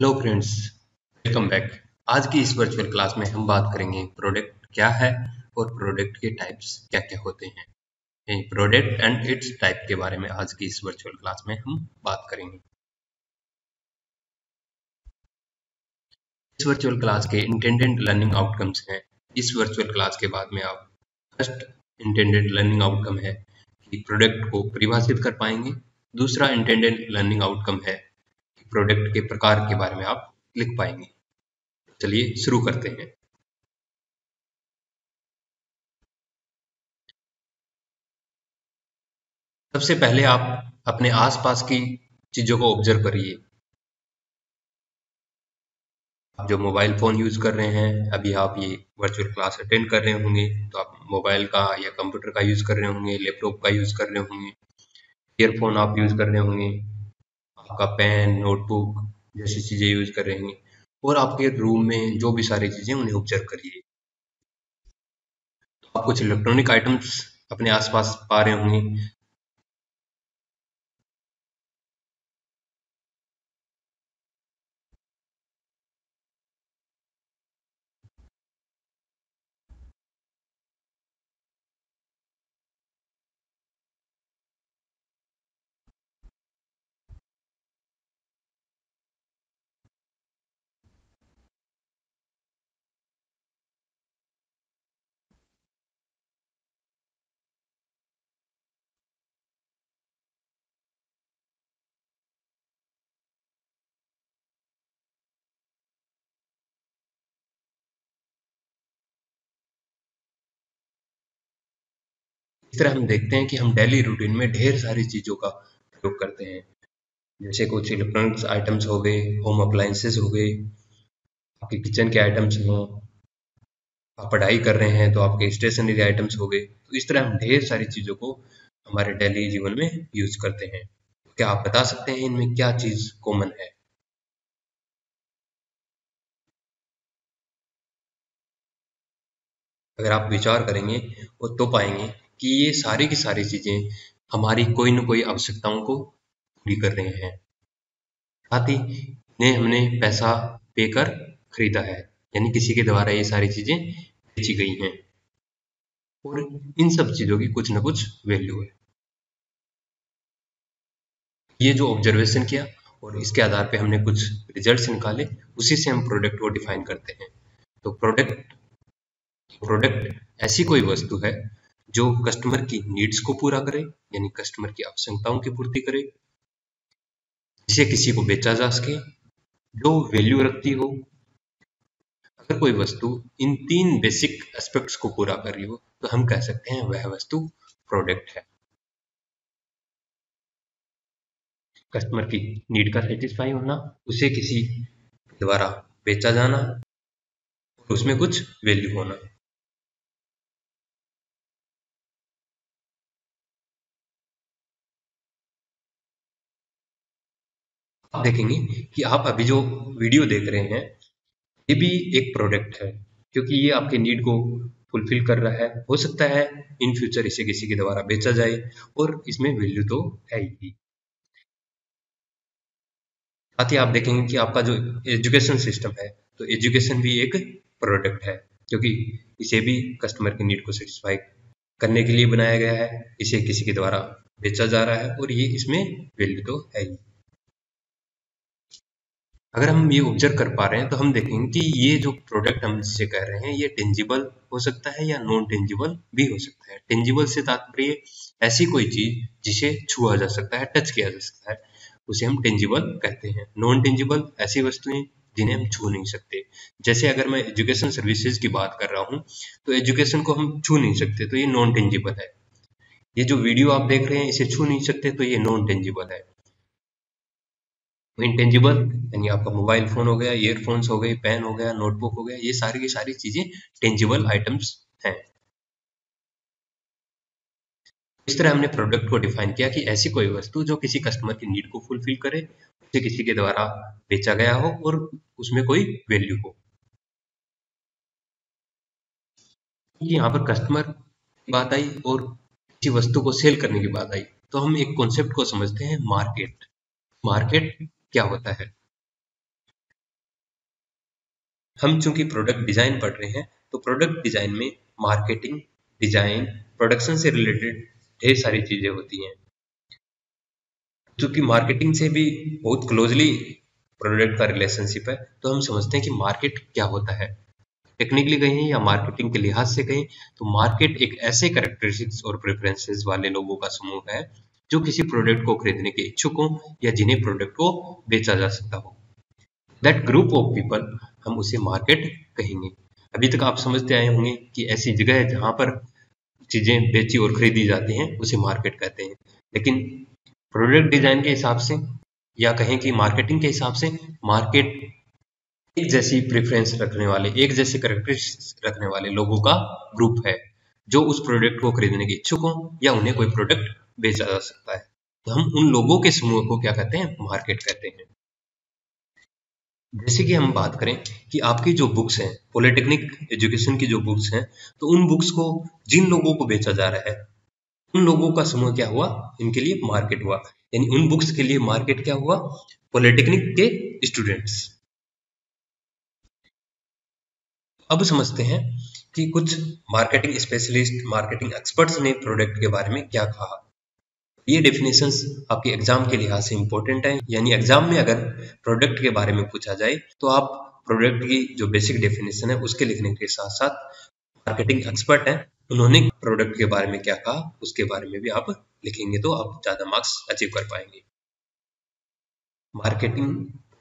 Hello friends, welcome back. आज की इस वर्चुअल क्लास में हम बात करेंगे प्रोडक्ट क्या है और प्रोडक्ट के टाइप्स क्या क्या होते हैं। प्रोडक्ट एंड इट्स टाइप के बारे में आज की इस वर्चुअल क्लास में हम बात करेंगे। इस वर्चुअल क्लास के इंटेंडेड लर्निंग आउटकम्स हैं। इस वर्चुअल क्लास के बाद में आप फर्स्ट इंटेंडेड लर्निंग आउटकम है कि प्रोडक्ट को परिभाषित कर पाएंगे। दूसरा इंटेंडेड लर्निंग आउटकम है कि प्रोडक्ट के प्रकार के बारे में आप लिख पाएंगे। चलिए शुरू करते हैं। सबसे पहले आप अपने आसपास की चीजों को ऑब्जर्व करिए। आप जो मोबाइल फोन यूज कर रहे हैं, अभी आप ये वर्चुअल क्लास अटेंड कर रहे होंगे तो आप मोबाइल का या कंप्यूटर का यूज कर रहे होंगे, लैपटॉप का यूज कर रहे होंगे, ईयरफोन आप यूज कर रहे होंगे, आपका पेन, नोटबुक जैसी चीजें यूज कर रहे होंगे। और आपके रूम में जो भी सारी चीजें उन्हें ऑब्जर्व करिए। तो आप कुछ इलेक्ट्रॉनिक आइटम्स अपने आसपास पा रहे होंगे। इस तरह हम देखते हैं कि हम डेली रूटीन में ढेर सारी चीजों का प्रयोग करते हैं। जैसे कुछ इलेक्ट्रॉनिक्स आइटम्स हो गए, होम अप्लायंसेस हो गए, आपके किचन के आइटम्स हों, आप पढ़ाई कर रहे हैं तो आपके स्टेशनरी आइटम्स हो गए। तो इस तरह हम ढेर सारी चीज़ों को हमारे डेली जीवन में यूज करते हैं। क्या आप बता सकते हैं इनमें क्या चीज़ कॉमन है? अगर आप विचार करेंगे और तो पाएंगे कि ये सारी की सारी चीज़ें हमारी कोई न कोई आवश्यकताओं को पूरी कर रहे हैं। साथ ही इन्हें हमने पैसा पे कर खरीदा है, यानी किसी के द्वारा ये सारी चीज़ें बेची गई हैं और इन सब चीज़ों की कुछ न कुछ वैल्यू है। ये जो ऑब्जर्वेशन किया और इसके आधार पे हमने कुछ रिजल्ट्स निकाले, उसी से हम प्रोडक्ट को डिफाइन करते हैं। तो प्रोडक्ट ऐसी कोई वस्तु है जो कस्टमर की नीड्स को पूरा करे, यानी कस्टमर की आवश्यकताओं की पूर्ति करे, जिसे किसी को बेचा जा सके, जो वैल्यू रखती हो। अगर कोई वस्तु इन तीन बेसिक एस्पेक्ट्स को पूरा कर रही हो तो हम कह सकते हैं वह वस्तु प्रोडक्ट है। कस्टमर की नीड का सेटिस्फाई होना, उसे किसी द्वारा बेचा जाना, उसमें कुछ वैल्यू होना। आप देखेंगे कि आप अभी जो वीडियो देख रहे हैं ये भी एक प्रोडक्ट है, क्योंकि ये आपके नीड को फुलफिल कर रहा है। हो सकता है इन फ्यूचर इसे किसी के द्वारा बेचा जाए और इसमें वैल्यू तो है ही। साथ ही आप देखेंगे कि आपका जो एजुकेशन सिस्टम है, तो एजुकेशन भी एक प्रोडक्ट है, क्योंकि इसे भी कस्टमर की नीड को सेटिस्फाई करने के लिए बनाया गया है। इसे किसी के द्वारा बेचा जा रहा है और ये इसमें वैल्यू तो है ही। अगर हम ये ऑब्जर्व कर पा रहे हैं तो हम देखेंगे कि ये जो प्रोडक्ट हम जिसे कह रहे हैं ये टेंजिबल हो सकता है या नॉन टेंजिबल भी हो सकता है। टेंजिबल से तात्पर्य ऐसी कोई चीज जिसे छुआ जा सकता है, टच किया जा सकता है, उसे हम टेंजिबल कहते हैं। नॉन टेंजिबल ऐसी वस्तुएं जिन्हें हम छू नहीं सकते। जैसे अगर मैं एजुकेशन सर्विसेज की बात कर रहा हूँ तो एजुकेशन को हम छू नहीं सकते, तो ये नॉन टेंजिबल है। ये जो वीडियो आप देख रहे हैं इसे छू नहीं सकते, तो ये नॉन टेंजिबल है। इंटेंजिबल यानी आपका मोबाइल फोन हो गया, ईयरफोन्स हो गए, पेन हो गया, नोटबुक हो गया, ये सारी की सारी चीजें टेंजिबल आइटम्स हैं। इस तरह हमने प्रोडक्ट को डिफाइन किया कि ऐसी कोई वस्तु जो किसी कस्टमर की नीड को फुलफिल करे, उसे किसी के द्वारा बेचा गया हो और उसमें कोई वैल्यू हो। यहाँ पर कस्टमर की बात आई और किसी वस्तु को सेल करने की बात आई, तो हम एक कॉन्सेप्ट को समझते हैं, मार्केट। मार्केट क्या होता है? हम चूंकि प्रोडक्ट डिजाइन पढ़ रहे हैं तो प्रोडक्ट डिजाइन में मार्केटिंग, डिजाइन, प्रोडक्शन से रिलेटेड ढेर सारी चीजें होती हैं। चूंकि मार्केटिंग से भी बहुत क्लोजली प्रोडक्ट का रिलेशनशिप है, तो हम समझते हैं कि मार्केट क्या होता है। टेक्निकली कहें या मार्केटिंग के लिहाज से कहें तो मार्केट एक ऐसे कैरेक्टरिस्टिक्स और प्रेफरेंसेस वाले लोगों का समूह है जो किसी प्रोडक्ट को खरीदने के इच्छुक हो या जिन्हें प्रोडक्ट को बेचा जा सकता हो। दैट ग्रुप ऑफ पीपल हम उसे मार्केट कहेंगे। अभी तक आप समझते आए होंगे कि ऐसी जगह है जहां पर चीजें बेची और खरीदी जाती हैं उसे मार्केट कहते हैं। लेकिन प्रोडक्ट डिजाइन के हिसाब से या कहें कि मार्केटिंग के हिसाब से मार्केट एक जैसी प्रेफरेंस रखने वाले, एक जैसे कैरेक्टरिस्टिक्स रखने वाले लोगों का ग्रुप है जो उस प्रोडक्ट को खरीदने के इच्छुक हो या उन्हें कोई प्रोडक्ट बेचा जा सकता है। तो हम उन लोगों के समूह को क्या कहते हैं? मार्केट कहते हैं। जैसे कि हम बात करें कि आपकी जो बुक्स हैं, पॉलिटेक्निक एजुकेशन की जो बुक्स हैं, तो उन बुक्स को जिन लोगों को बेचा जा रहा है उन लोगों का समूह क्या हुआ? इनके लिए मार्केट हुआ। यानी उन बुक्स के लिए मार्केट क्या हुआ? पॉलिटेक्निक के स्टूडेंट्स। अब समझते हैं कि कुछ मार्केटिंग स्पेशलिस्ट, मार्केटिंग एक्सपर्ट्स ने प्रोडक्ट के बारे में क्या कहा। ये डेफिनेशंस आपके एग्जाम के लिहाज से इंपॉर्टेंट है। यानी एग्जाम में अगर प्रोडक्ट के बारे में पूछा जाए तो आप प्रोडक्ट की जो बेसिक डेफिनेशन है उसके लिखने के साथ साथ मार्केटिंग एक्सपर्ट हैं उन्होंने प्रोडक्ट के बारे में क्या कहा उसके बारे में भी आप लिखेंगे तो आप ज्यादा मार्क्स अचीव कर पाएंगे। Marketing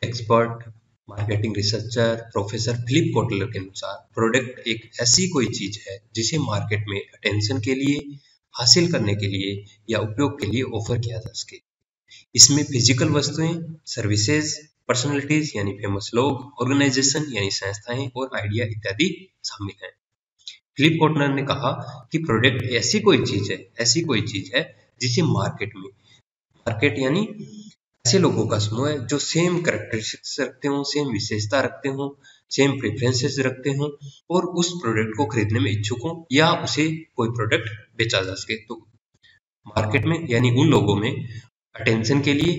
expert, marketing researcher professor Philip Kotler के अनुसार प्रोडक्ट एक ऐसी कोई चीज है जिसे मार्केट में अटेंशन के लिए, हासिल करने के लिए या उपयोग के लिए ऑफर किया जा सके। इसमें फिजिकल वस्तुएं, सर्विसेज, पर्सनैलिटीज यानी फेमस लोग, ऑर्गेनाइजेशन यानी संस्थाएं और आइडिया इत्यादि शामिल हैं। फिलिप कोटलर ने कहा कि प्रोडक्ट ऐसी कोई चीज है जिसे मार्केट में, मार्केट यानी ऐसे लोगों का समूह है जो सेम कैरेक्टरिस्टिक्स रखते हो, सेम विशेषता रखते हो, सेम प्रेफरेंसेस रखते हो और उस प्रोडक्ट को खरीदने में इच्छुक हो या उसे कोई प्रोडक्ट बेचा जा सके। तो मार्केट में यानी उन लोगों में अटेंशन के लिए,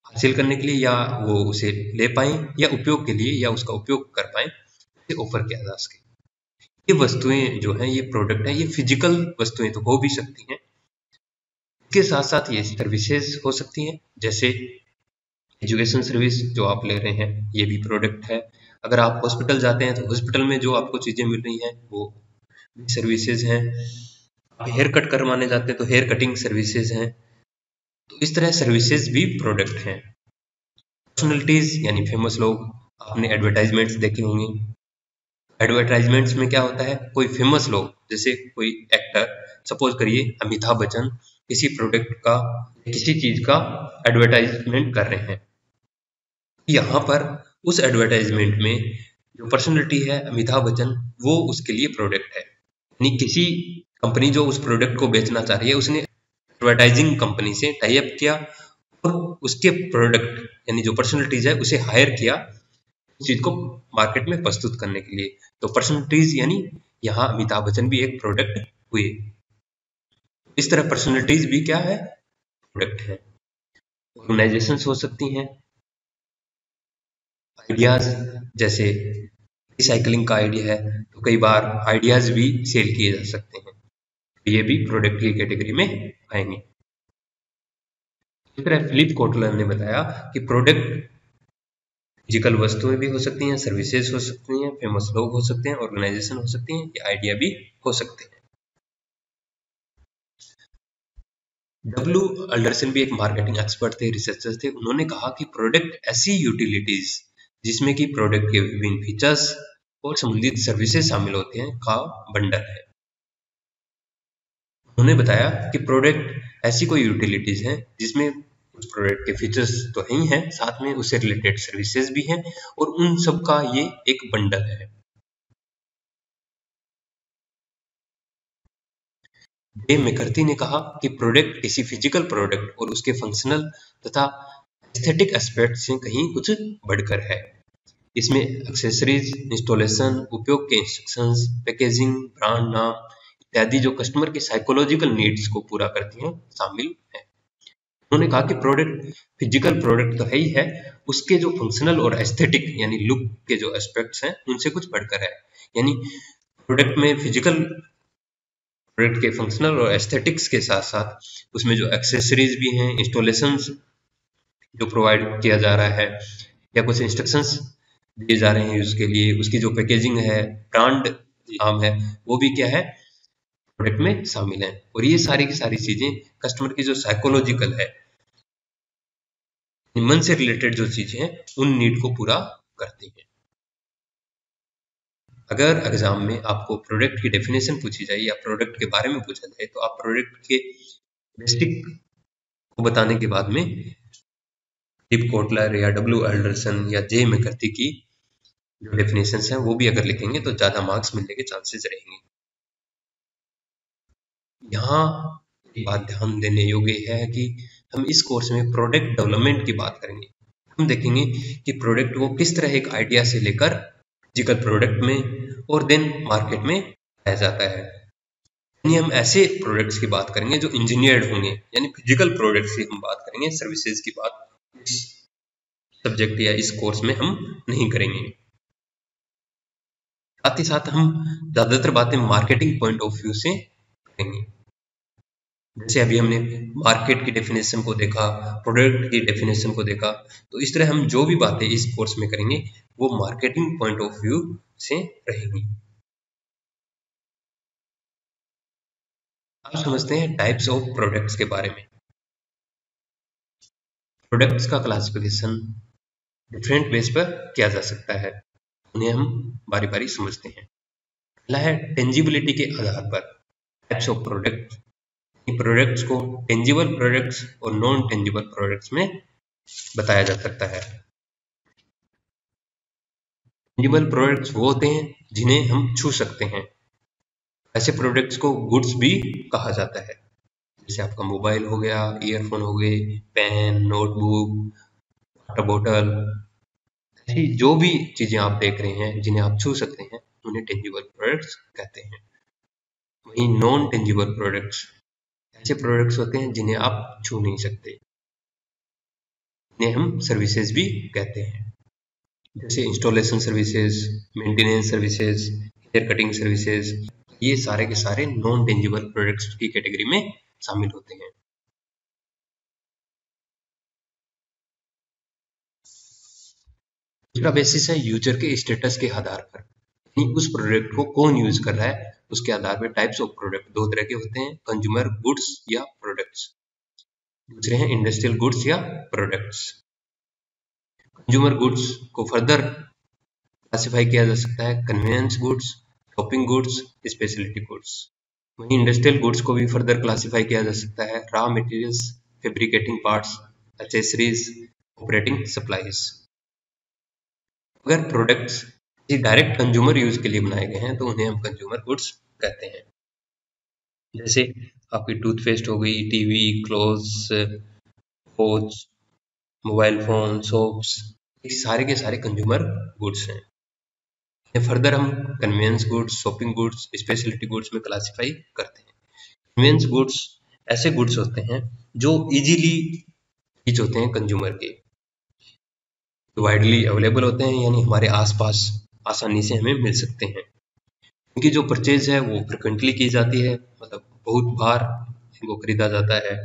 हासिल करने के लिए या वो उसे ले पाए या उपयोग के लिए या उसका उपयोग कर पाए उसे ऑफर किया जा सके। ये वस्तुएं जो हैं, ये प्रोडक्ट है, ये फिजिकल वस्तुएं तो हो भी सकती हैं, इसके साथ साथ ये सर्विसेज हो सकती हैं। जैसे एजुकेशन सर्विस जो आप ले रहे हैं ये भी प्रोडक्ट है। अगर आप हॉस्पिटल जाते हैं तो हॉस्पिटल में जो आपको चीजें मिल रही हैं वो सर्विसेज हैं। आप हेयर कट करवाने जाते हैं तो हेयर कटिंग सर्विसेज हैं। तो इस तरह सर्विसेज भी प्रोडक्ट हैं। पर्सनैलिटीज यानी फेमस लोग, आपने एडवर्टाइजमेंट्स देखे होंगे। एडवर्टाइजमेंट्स में क्या होता है, कोई फेमस लोग जैसे कोई एक्टर, सपोज करिए अमिताभ बच्चन किसी प्रोडक्ट का, किसी चीज का एडवर्टाइजमेंट कर रहे हैं। यहाँ पर उस एडवर्टाइजमेंट में जो पर्सनैलिटी है अमिताभ बच्चन, वो उसके लिए प्रोडक्ट है। यानी किसी कंपनी जो उस प्रोडक्ट को बेचना चाह रही है उसने एडवर्टाइजिंग कंपनी से टाई अप किया और उसके प्रोडक्ट यानी जो पर्सनैलिटीज है उसे हायर किया उस चीज को मार्केट में प्रस्तुत करने के लिए। तो पर्सनैलिटीज यानी यहाँ अमिताभ बच्चन भी एक प्रोडक्ट हुए। इस तरह पर्सनैलिटीज भी क्या है, प्रोडक्ट है। ऑर्गेनाइजेशंस हो सकती हैं। आइडियाज, जैसे रिसाइकलिंग का आइडिया है तो कई बार आइडियाज भी सेल किए जा सकते हैं, ये भी प्रोडक्ट की कैटेगरी में आएंगे। इस तरह फिलिप कोटलर ने बताया कि प्रोडक्ट फिजिकल वस्तुएं भी हो सकती हैं, सर्विसेज हो सकती हैं, फेमस लोग हो सकते हैं, ऑर्गेनाइजेशन हो सकती हैं, या आइडिया भी हो सकते हैं। डब्ल्यू एल्डरसन भी एक मार्केटिंग एक्सपर्ट थे, रिसर्चर थे। उन्होंने कहा कि प्रोडक्ट ऐसी यूटिलिटीज जिसमें कि प्रोडक्ट के विभिन्न फीचर्स और संबंधित सर्विसेज शामिल होते हैं का बंडल है। उन्होंने बताया कि प्रोडक्ट ऐसी कोई यूटिलिटीज है जिसमें उस प्रोडक्ट के फीचर्स तो ही हैं, साथ में उससे रिलेटेड सर्विसेज भी हैं और उन सब का ये एक बंडल है। डे मैकर्थी ने कहा कि प्रोडक्ट किसी फिजिकल प्रोडक्ट और उसके फंक्शनल तथा एस्थेटिक एस्पेक्ट से कहीं कुछ बढ़कर है। इसमें एक्सेसरीज, इंस्टॉलेशन, उपयोग के इंस्ट्रक्शंस, पैकेजिंग, ब्रांड नाम इत्यादि जो कस्टमर की साइकोलॉजिकल नीड्स को पूरा करती हैं शामिल है। उन्होंने कहा कि प्रोडक्ट फिजिकल प्रोडक्ट तो है ही है, उसके जो फंक्शनल और एस्थेटिक यानी लुक के जो एस्पेक्ट्स हैं उनसे कुछ बढ़कर है। यानी प्रोडक्ट में फिजिकल प्रोडक्ट के फंक्शनल और एस्थेटिक्स के साथ साथ उसमें जो एक्सेसरीज भी हैं, इंस्टॉलेशंस जो प्रोवाइड किया जा रहा है या कुछ इंस्ट्रक्शंस दिए जा रहे हैं उसके लिए, उसकी जो पैकेजिंग है, ब्रांड नाम है, वो भी क्या है प्रोडक्ट में शामिल है। और ये सारी की सारी चीजें कस्टमर की जो साइकोलॉजिकल है, मन से रिलेटेड जो चीजें हैं उन नीड को पूरा करती हैं। अगर एग्जाम में आपको प्रोडक्ट की डेफिनेशन पूछी जाए या प्रोडक्ट के बारे में पूछा जाए तो आप प्रोडक्ट के बेसिक को बताने के बाद में टिप कोटलर या डब्ल्यू एल्डरसन या जे मैकर्थी की जो डेफिनेशंस हैं वो भी अगर लिखेंगे तो ज़्यादा मार्क्स मिलने के चांसेस रहेंगे। यहाँ एक बात ध्यान देने योग्य है कि हम इस कोर्स में प्रोडक्ट डेवलपमेंट की बात करेंगे। हम देखेंगे कि प्रोडक्ट को किस तरह एक आइडिया से लेकर फिजिकल प्रोडक्ट में और देन मार्केट में लाया जाता है। यानी हम ऐसे प्रोडक्ट्स की बात करेंगे जो इंजीनियर्ड होंगे, यानी फिजिकल प्रोडक्ट्स की हम बात करेंगे, सर्विसेज की बात इस सब्जेक्ट या इस कोर्स में हम नहीं करेंगे। साथ ही साथ हम ज़्यादातर बातें मार्केटिंग पॉइंट ऑफ व्यू से करेंगे। जैसे अभी हमने मार्केट की डेफिनेशन को देखा, प्रोडक्ट की डेफिनेशन को देखा, तो इस तरह हम जो भी बातें इस कोर्स में करेंगे वो मार्केटिंग पॉइंट ऑफ व्यू से रहेंगी। अब समझते हैं टाइप्स ऑफ प्रोडक्ट्स के बारे में। प्रोडक्ट्स का क्लासिफिकेशन डिफरेंट बेस पर किया जा सकता है, उन्हें हम बारी बारी समझते हैं। पहला है टेंजिबिलिटी के आधार पर टाइप्स ऑफ प्रोडक्ट। प्रोडक्ट्स को टेंजिबल प्रोडक्ट्स और नॉन टेंजिबल प्रोडक्ट्स में बताया जा सकता है। टेंजिबल प्रोडक्ट्स वो होते हैं जिन्हें हम छू सकते हैं। ऐसे प्रोडक्ट्स को गुड्स भी कहा जाता है, जैसे आपका मोबाइल हो गया, ईयरफोन हो गए, पेन, नोटबुक, वाटर बोतल, ऐसी जो भी चीजें आप देख रहे हैं जिन्हें आप छू सकते हैं उन्हें टेंजिबल प्रोडक्ट्स कहते हैं। वहीं नॉन टेंजिबल प्रोडक्ट्स ऐसे प्रोडक्ट्स होते हैं जिन्हें आप छू नहीं सकते, इन्हें हम सर्विसेज भी कहते हैं, जैसे installation services, maintenance services, hair cutting services. ये सारे के सारे नॉन टेंजिबल प्रोडक्ट्स की कैटेगरी में शामिल होते हैं। दूसरा बेसिस है यूजर के स्टेटस के आधार पर, यानी उस प्रोडक्ट को कौन यूज कर रहा है उसके आधार पर टाइप्स ऑफ प्रोडक्ट दो तरह के होते हैं, कंज्यूमर गुड्स या प्रोडक्ट्स। दूसरे हैं इंडस्ट्रियल गुड्स या प्रोडक्ट्स। कंज्यूमर गुड्स को फर्दर क्लासिफाई किया जा सकता है convenience goods, shopping goods, speciality goods. वहीं इंडस्ट्रियल गुड्स को भी फर्दर क्लासिफाई किया जा सकता है raw materials, fabricating parts, accessories, operating supplies. अगर प्रोडक्ट्स डायरेक्ट कंज्यूमर यूज के लिए बनाए गए हैं तो उन्हें हम कंज्यूमर गुड्स कहते हैं, जैसे आपकी टूथपेस्ट हो गई, TV, clothes, watch, mobile phone, soaps, ये सारे के सारे कंज्यूमर गुड्स हैं। फर्दर हम convenience goods, shopping goods, speciality goods में क्लासिफाई करते हैं। कन्वीनियंस गुड्स ऐसे गुड्स होते हैं जो इजीली रीच होते हैं कंज्यूमर के, वाइडली अवेलेबल होते हैं, यानी हमारे आसपास आसानी से हमें मिल सकते हैं। इनकी जो परचेज है वो फ्रिक्वेंटली की जाती है, मतलब बहुत बार इनको खरीदा जाता है,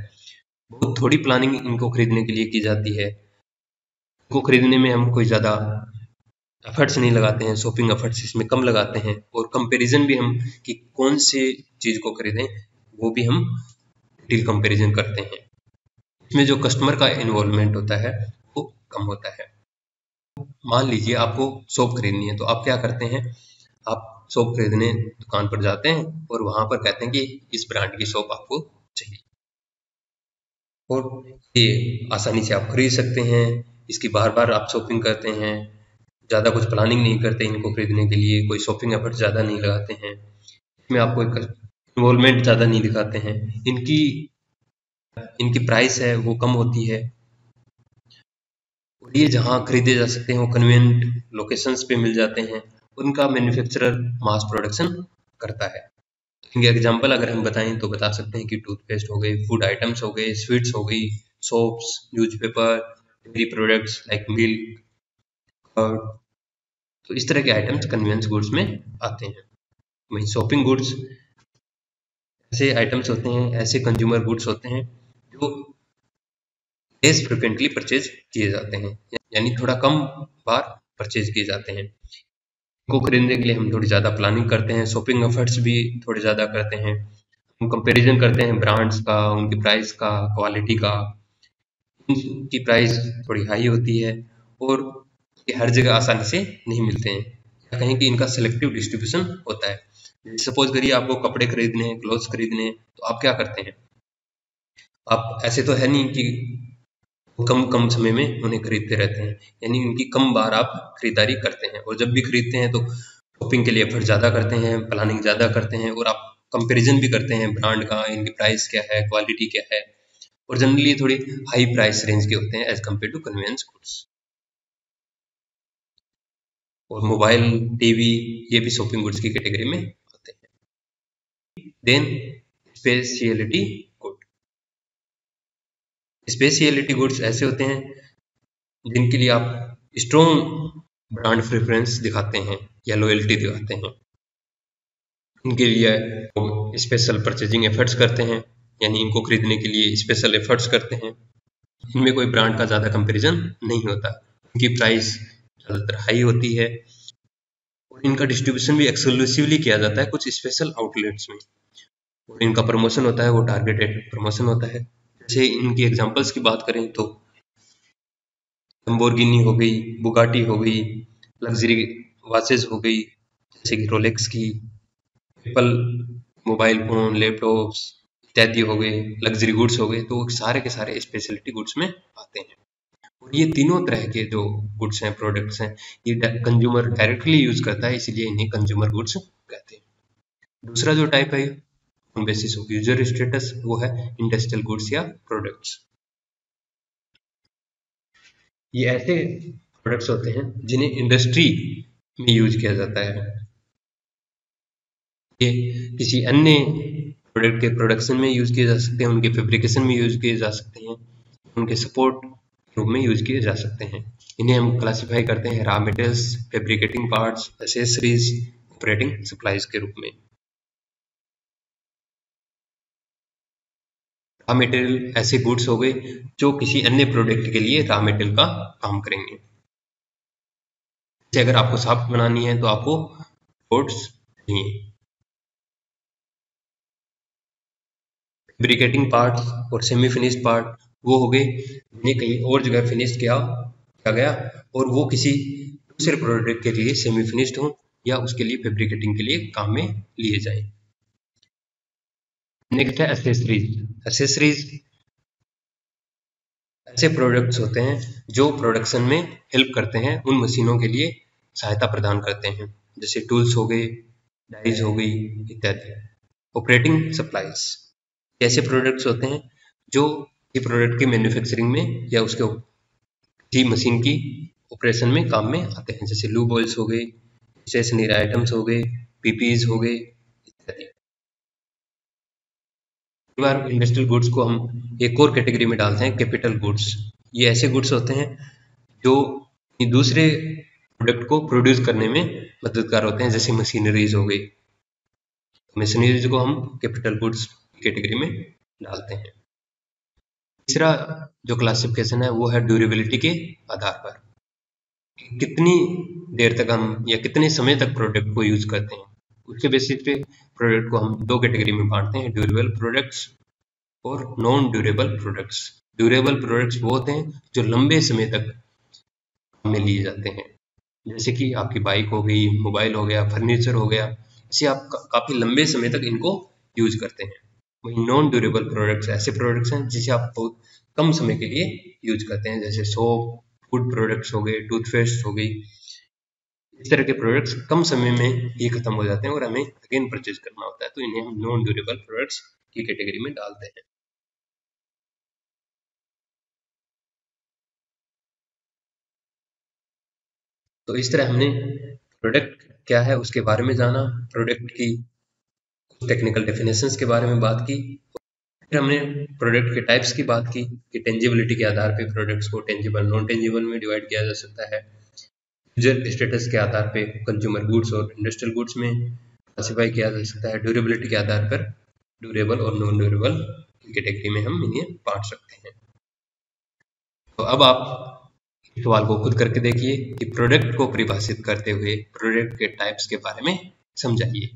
बहुत थोड़ी प्लानिंग इनको खरीदने के लिए की जाती है। इनको खरीदने में हम कोई ज़्यादा एफर्ट्स नहीं लगाते हैं, शॉपिंग एफर्ट्स इसमें कम लगाते हैं, और कंपैरिजन भी हम कि कौन से चीज़ को खरीदें वो भी हम डिटेल कंपैरिजन करते हैं। इसमें जो कस्टमर का इन्वॉल्वमेंट होता है वो कम होता है। मान लीजिए आपको सोप खरीदनी है तो आप क्या करते हैं, आप सोप खरीदने दुकान पर जाते हैं और वहां पर कहते हैं कि इस ब्रांड की सोप आपको चाहिए, और ये आसानी से आप खरीद सकते हैं। इसकी बार बार आप शॉपिंग करते हैं, ज़्यादा कुछ प्लानिंग नहीं करते इनको खरीदने के लिए, कोई शॉपिंग एफर्ट ज़्यादा नहीं लगाते हैं, इसमें आप कोई इन्वॉल्वमेंट ज़्यादा नहीं दिखाते हैं। इनकी प्राइस है वो कम होती है, और ये जहाँ खरीदे जा सकते हैं वो कन्वीनियंट लोकेशंस पे मिल जाते हैं। उनका मैन्युफैक्चरर मास प्रोडक्शन करता है। इनके एग्जांपल अगर हम बताएं तो बता सकते हैं कि टूथपेस्ट हो गई, फूड आइटम्स हो गए, स्वीट्स हो गई, soaps, newspaper, dairy products like milk, curd। तो इस तरह के आइटम्स कन्वेंस गुड्स में आते हैं। वहीं शॉपिंग गुड्स ऐसे आइटम्स होते हैं, ऐसे कंज्यूमर गुड्स होते हैं जो लेस फ्रिक्वेंटली परचेज किए जाते हैं, यानी थोड़ा कम बार परचेज किए जाते हैं। इनको खरीदने के लिए हम थोड़ी ज़्यादा प्लानिंग करते हैं, शॉपिंग एफर्ट्स भी थोड़े ज़्यादा करते हैं, हम कंपैरिजन करते हैं ब्रांड्स का, उनकी प्राइस का, क्वालिटी का। इनकी प्राइस थोड़ी हाई होती है और ये हर जगह आसानी से नहीं मिलते हैं, या कहें कि इनका सेलेक्टिव डिस्ट्रीब्यूशन होता है। सपोज करिए आपको कपड़े खरीदने हैं, क्लोथ्स खरीदने हैं, तो आप क्या करते हैं? आप ऐसे तो है नहीं कि कम कम समय में उन्हें खरीदते रहते हैं, यानी उनकी कम बार आप खरीदारी करते हैं, और जब भी खरीदते हैं तो शॉपिंग के लिए एफर्ट ज़्यादा करते हैं, प्लानिंग ज़्यादा करते हैं, और आप कंपैरिजन भी करते हैं ब्रांड का, इनकी प्राइस क्या है, क्वालिटी क्या है, और जनरली थोड़ी हाई प्राइस रेंज के होते हैं as compare to convenience goods. और मोबाइल, टीवी, ये भी शॉपिंग गुड्स की कैटेगरी में आते हैं। Then speciality good. Speciality goods ऐसे होते हैं जिनके लिए आप स्ट्रॉन्ग ब्रांड प्रेफरेंस दिखाते हैं या लॉयल्टी दिखाते हैं। इनके लिए स्पेशल परचेजिंग एफर्ट्स करते हैं, यानी इनको खरीदने के लिए स्पेशल एफर्ट्स करते हैं। इनमें कोई ब्रांड का ज़्यादा कंपैरिजन नहीं होता, इनकी प्राइस ज़्यादातर हाई होती है, और इनका डिस्ट्रीब्यूशन भी एक्सक्लूसिवली किया जाता है कुछ स्पेशल आउटलेट्स में, और इनका प्रमोशन होता है वो टारगेटेड प्रमोशन होता है। जैसे इनकी एग्जांपल्स की बात करें तो लैम्बोर्गिनी हो गई, बुगाटी हो गई, लग्जरी वॉचेस हो गई जैसे कि रोलेक्स की, एप्पल मोबाइल फोन, लैपटॉप्स इत्यादि हो गए, लग्जरी गुड्स हो गए, तो सारे के सारे स्पेशलिटी गुड्स में आते हैं। और ये तीनों तरह के जो गुड्स हैं, प्रोडक्ट्स हैं, ये कंज्यूमर डायरेक्टली यूज करता है, इसीलिए इन्हें कंज्यूमर गुड्स कहते हैं। दूसरा जो टाइप है on basis of user status, वो है इंडस्ट्रियल गुड्स या प्रोडक्ट्स। ये ऐसे प्रोडक्ट्स होते हैं जिन्हें इंडस्ट्री में यूज किया जाता है, ये किसी अन्य प्रोडक्ट के प्रोडक्शन में यूज किए जा सकते हैं, उनके फैब्रिकेशन में यूज किए जा सकते हैं, उनके सपोर्ट रूप में यूज किए जा सकते हैं। इन्हें हम क्लासिफाई करते हैं raw materials, fabricating parts, accessories, operating supplies के रूप में। रॉ मटेरियल ऐसे गुड्स हो गए जो किसी अन्य प्रोडक्ट के लिए रॉ मटेरियल का काम करेंगे। जैसे अगर आपको साबुन बनानी है तो आपको बोर्ड्स चाहिए। फैब्रिकेटिंग पार्ट्स और सेमी फिनिश्ड पार्ट वो हो गए जिन्हें कहीं और जगह फिनिश किया गया और वो किसी दूसरे प्रोडक्ट के लिए सेमी फिनिश्ड हो या उसके लिए फैब्रिकेटिंग के लिए काम में लिए जाए। नेक्स्ट है एसेसरीज। एसेसरीज ऐसे प्रोडक्ट्स होते हैं जो प्रोडक्शन में हेल्प करते हैं, उन मशीनों के लिए सहायता प्रदान करते हैं, जैसे टूल्स हो गए, डाइज हो गई इत्यादि। ऑपरेटिंग सप्लाईज ऐसे प्रोडक्ट्स होते हैं जो ये प्रोडक्ट की मैन्युफैक्चरिंग में या उसके किसी मशीन की ऑपरेशन में काम में आते हैं, जैसे लूब ऑयल्स हो गए, स्टेशनरी आइटम्स हो गए, पीपीज हो गए इत्यादि। कई बार इंडस्ट्रियल गुड्स को हम एक और कैटेगरी में डालते हैं, कैपिटल गुड्स। ये ऐसे गुड्स होते हैं जो दूसरे प्रोडक्ट को प्रोड्यूस करने में मददगार होते हैं, जैसे मशीनरीज हो गई। मशीनरीज को हम कैपिटल गुड्स कैटेगरी में डालते हैं। तीसरा जो क्लासिफिकेशन है वो है ड्यूरेबिलिटी के आधार पर, कितनी देर तक हम या कितने समय तक प्रोडक्ट को यूज करते हैं, उसके बेसिस पे प्रोडक्ट को हम दो कैटेगरी में बांटते हैं, ड्यूरेबल प्रोडक्ट्स और non durable products. Durable products वो होते हैं जो लंबे समय तक में लिए जाते हैं, जैसे कि आपकी बाइक हो गई, मोबाइल हो गया, फर्नीचर हो गया, इसे आप काफी लंबे समय तक इनको यूज करते हैं। वही नॉन ड्यूरेबल प्रोडक्ट्स ऐसे प्रोडक्ट्स हैं जिसे आप बहुत कम समय के लिए यूज करते हैं, जैसे सोप, फूड प्रोडक्ट्स हो गए, टूथपेस्ट हो गई। इस तरह के प्रोडक्ट्स कम समय में ही खत्म हो जाते हैं और हमें अगेन परचेज करना होता है, तो इन्हें हम नॉन ड्यूरेबल प्रोडक्ट्स की कैटेगरी में डालते हैं। तो इस तरह हमने प्रोडक्ट क्या है उसके बारे में जाना, प्रोडक्ट की टेक्निकल डेफिनेशंस के बारे में बात की, फिर हमने प्रोडक्ट के टाइप्स की बात की कि टेंजिबिलिटी के आधार पे प्रोडक्ट्स को टेंजिबल नॉन टेंजिबल में डिवाइड किया जा सकता है। यूजर स्टेटस के आधार पे कंज्यूमर गुड्स और इंडस्ट्रियल गुड्स में क्लासिफाई किया जा सकता है। ड्यूरेबिलिटी के आधार पर ड्यूरेबल और नॉन ड्यूरेबल कैटेगरी में हम इन्हें बांट सकते हैं। तो अब आप सवाल को खुद करके देखिए कि प्रोडक्ट को परिभाषित करते हुए प्रोडक्ट के टाइप्स के बारे में समझाइए।